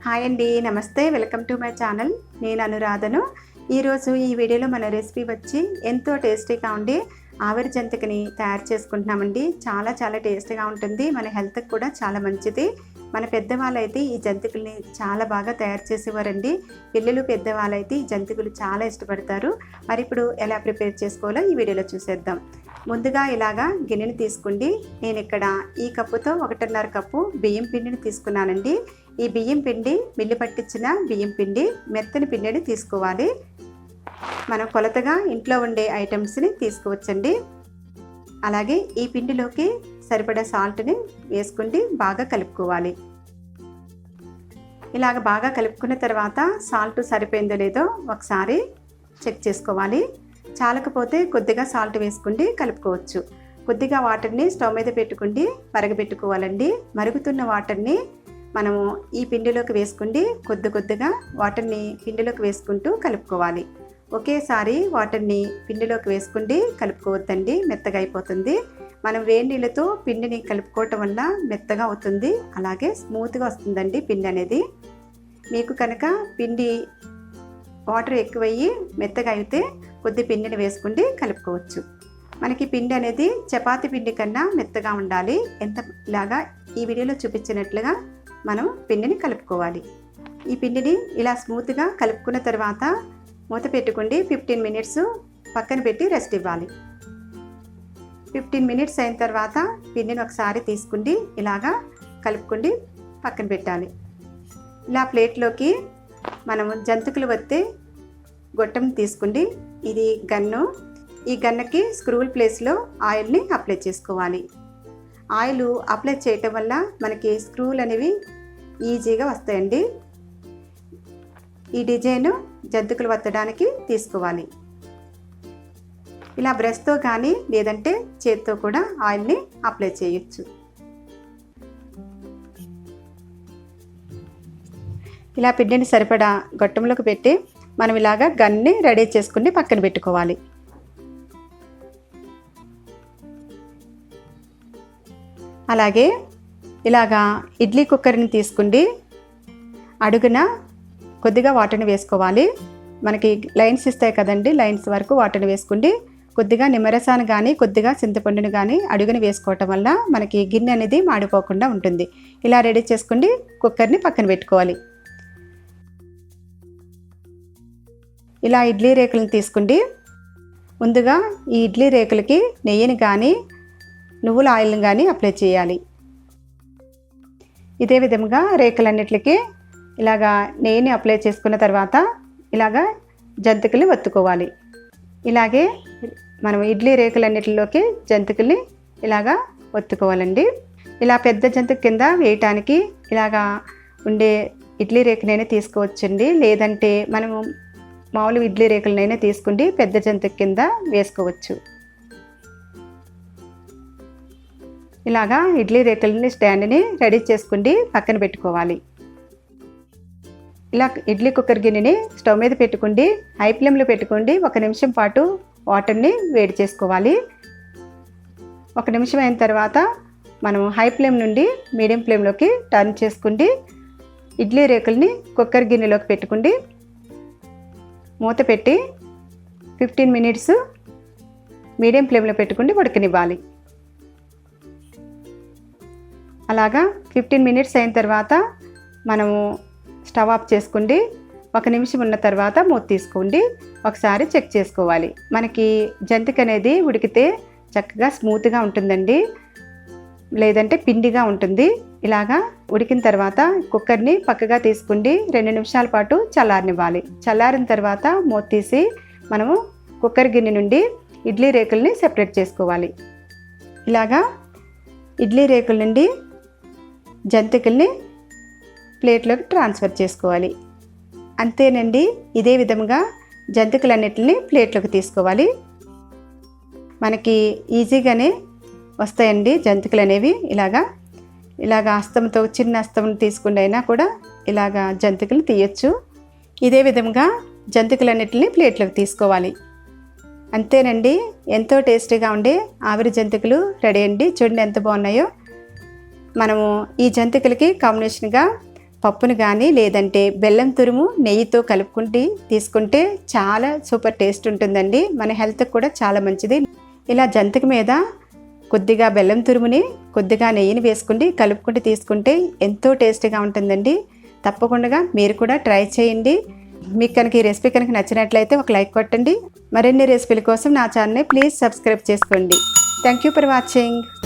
Hi అండి, నమస్తే. Welcome to my channel. నేను అనురాధను. ఈరోజు ఈ వీడియోలో మన రెసిపీ వచ్చి ఎంతో టేస్టీగా ఉండి ఆవిరి జంతికని తయారు చేసుకుంటున్నామండి. చాలా టేస్టీగా ఉంటుంది. మన హెల్త్కి కూడా చాలా మంచిది. మన పెద్దవాళ్ళు అయితే ఈ జంతికల్ని చాలా బాగా తయారు చేసేవారండి. పిల్లలు పెద్దవాళ్ళు అయితే ఈ జంతికలు చాలా ఇష్టపడతారు. మరి ఇప్పుడు ఎలా ప్రిపేర్ చేసుకోవాలో ఈ వీడియోలో చూసేద్దాం. ముందుగా ఇలాగా గిన్నెని తీసుకోండి. నేను ఇక్కడ ఈ కప్పుతో 1.5 కప్పు బియ్యం పిండిని తీసుకున్నానండి. ఈ బియ్యం పిండి మిల్లి పట్టించిన బియ్యం పిండి, మెత్తని పిండిని తీసుకోవాలి. మనం కొలతగా ఇంట్లో ఉండే ఐటమ్స్ని తీసుకోవచ్చండి. అలాగే ఈ పిండిలోకి సరిపడా సాల్ట్ని వేసుకుండి బాగా కలుపుకోవాలి. ఇలాగ బాగా కలుపుకున్న తర్వాత సాల్ట్ సరిపోయిందో లేదో ఒకసారి చెక్ చేసుకోవాలి. చాలకపోతే కొద్దిగా సాల్ట్ వేసుకుండి కలుపుకోవచ్చు. కొద్దిగా వాటర్ని స్టవ్ మీద పెట్టుకుండి మరగబెట్టుకోవాలండి. మరుగుతున్న వాటర్ని మనము ఈ పిండిలోకి వేసుకుండి కొద్దిగా వాటర్ని పిండిలోకి వేసుకుంటూ కలుపుకోవాలి. ఒకేసారి వాటర్ని పిండిలోకి వేసుకుండి కలుపుకోవద్దండి, మెత్తగా అయిపోతుంది. మనం వేడి నీళ్ళతో పిండిని కలుపుకోవటం వల్ల మెత్తగా అవుతుంది, అలాగే స్మూత్గా వస్తుందండి పిండి అనేది. మీకు కనుక పిండి వాటర్ ఎక్కువయ్యి మెత్తగా అయితే కొద్ది పిండిని వేసుకుండి కలుపుకోవచ్చు. మనకి పిండి అనేది చపాతీ పిండి కన్నా మెత్తగా ఉండాలి. ఇలాగా ఈ వీడియోలో చూపించినట్లుగా మనం పిండిని కలుపుకోవాలి. ఈ పిండిని ఇలా స్మూత్గా కలుపుకున్న తర్వాత మూత పెట్టుకుండి 15 మినిట్స్ పక్కన పెట్టి రెస్ట్ ఇవ్వాలి. 15 మినిట్స్ అయిన తర్వాత పిండిని ఒకసారి తీసుకుండి ఇలాగా కలుపుకుండి పక్కన పెట్టాలి. ఇలా ప్లేట్లోకి మనము జంతికలు వత్తే గొట్టం తీసుకుండి, ఇది గన్ను. ఈ గన్నకి స్క్రూల్ ప్లేస్లో ఆయిల్ని అప్లై చేసుకోవాలి. ఆయిల్ అప్లై చేయటం వల్ల మనకి స్క్రూలు అనేవి ఈజీగా వస్తాయండి. ఈ డిజైన్ జంతికలు వత్తడానికి తీసుకోవాలి. ఇలా బ్రష్తో కానీ లేదంటే చేతితో కూడా ఆయిల్ని అప్లై చేయొచ్చు. ఇలా పిండిని సరిపడా గొట్టంలోకి పెట్టి మనం ఇలాగా గన్ని రెడీ చేసుకుని పక్కన పెట్టుకోవాలి. అలాగే ఇలాగా ఇడ్లీ కుక్కర్ని తీసుకుండి అడుగున కొద్దిగా వాటర్ని వేసుకోవాలి. మనకి లైన్స్ ఇస్తాయి కదండి, లైన్స్ వరకు వాటర్ని వేసుకుండి కొద్దిగా నిమ్మరసాన్ని కానీ కొద్దిగా చింతపండుని కానీ అడుగుని వేసుకోవటం వల్ల మనకి గిన్నె అనేది మాడిపోకుండా ఉంటుంది. ఇలా రెడీ చేసుకుండి కుక్కర్ని పక్కన పెట్టుకోవాలి. ఇలా ఇడ్లీ రేకులను తీసుకుండి ముందుగా ఈ ఇడ్లీ రేకులకి నెయ్యిని కానీ నువ్వుల ఆయిల్ని కానీ అప్లై చేయాలి. ఇదే విధంగా రేకులన్నిటికి ఇలాగా నెయ్యిని అప్లై చేసుకున్న తర్వాత ఇలాగా జంతికల్ని వత్తుకోవాలి. ఇలాగే మనం ఇడ్లీ రేకులన్నిటిలోకి జంతికల్ని ఇలాగా వత్తుకోవాలండి. ఇలా పెద్ద జంతిక కింద వేయటానికి ఇలాగా ఉండే ఇడ్లీ రేకునైనా తీసుకోవచ్చండి, లేదంటే మనము మామూలు ఇడ్లీ రేకులనైనా తీసుకుండి పెద్ద జంతిక కింద వేసుకోవచ్చు. ఇలాగా ఇడ్లీ రేకులని స్టాండ్ని రెడీ చేసుకుండి పక్కన పెట్టుకోవాలి. ఇలా ఇడ్లీ కుక్కర్ గిన్నెని స్టవ్ మీద పెట్టుకుండి హై ఫ్లేమ్లో పెట్టుకోండి 1 నిమిషం పాటు వాటర్ని వేడి చేసుకోవాలి. 1 నిమిషం అయిన తర్వాత మనం హై ఫ్లేమ్ నుండి మీడియం ఫ్లేమ్లోకి టర్న్ చేసుకుండి ఇడ్లీ రేకుల్ని కుక్కర్ గిన్నెలోకి పెట్టుకుండి మూత పెట్టి 15 మినిట్స్ మీడియం ఫ్లేమ్లో పెట్టుకుండి ఉడకనివ్వాలి. అలాగా 15 మినిట్స్ అయిన తర్వాత మనము స్టవ్ ఆఫ్ చేసుకుండి 1 నిమిషం ఉన్న తర్వాత మూత తీసుకోండి ఒకసారి చెక్ చేసుకోవాలి. మనకి జంతిక అనేది ఉడికితే చక్కగా స్మూత్గా ఉంటుందండి, లేదంటే పిండిగా ఉంటుంది. ఇలాగా ఉడికిన తర్వాత కుక్కర్ని పక్కగా తీసుకుండి 2 నిమిషాల పాటు చల్లారనివ్వాలి. చల్లారిన తర్వాత మూత తీసి మనము కుక్కర్ గిన్నె నుండి ఇడ్లీ రేకుల్ని సెపరేట్ చేసుకోవాలి. ఇలాగా ఇడ్లీ రేకుల నుండి జంతికల్ని ప్లేట్లోకి ట్రాన్స్ఫర్ చేసుకోవాలి. అంతేనండి, ఇదే విధంగా జంతికలన్నిటిని ప్లేట్లోకి తీసుకోవాలి. మనకి ఈజీగానే వస్తాయండి జంతికలు అనేవి. ఇలాగా హస్తంతో చిన్న హస్తం తీసుకుంటే అయినా కూడా ఇలాగా జంతికలు తీయచ్చు. ఇదే విధంగా జంతికలన్నిటిని ప్లేట్లోకి తీసుకోవాలి. అంతేనండి, ఎంతో టేస్టీగా ఉండే ఆవిరి జంతికలు రెడీ అండి. చూడండి ఎంత బాగున్నాయో. మనము ఈ జంతికలకి కాంబినేషన్గా పప్పును కానీ లేదంటే బెల్లం తురుము నెయ్యితో కలుపుకుంటే తీసుకుంటే చాలా సూపర్ టేస్ట్ ఉంటుందండి. మన హెల్త్కి కూడా చాలా మంచిది. ఇలా జంతిక మీద కొద్దిగా బెల్లం తురుముని కొద్దిగా నెయ్యిని వేసుకుంటే కలుపుకుంటే తీసుకుంటే ఎంతో టేస్టీగా ఉంటుందండి. తప్పకుండా మీరు కూడా ట్రై చేయండి. మీకు కనుక ఈ రెసిపీ కనుక నచ్చినట్లయితే ఒక లైక్ కొట్టండి. మరిన్ని రెసిపీల కోసం నా ఛానల్ని ప్లీజ్ సబ్స్క్రైబ్ చేసుకోండి. Thank you for watching.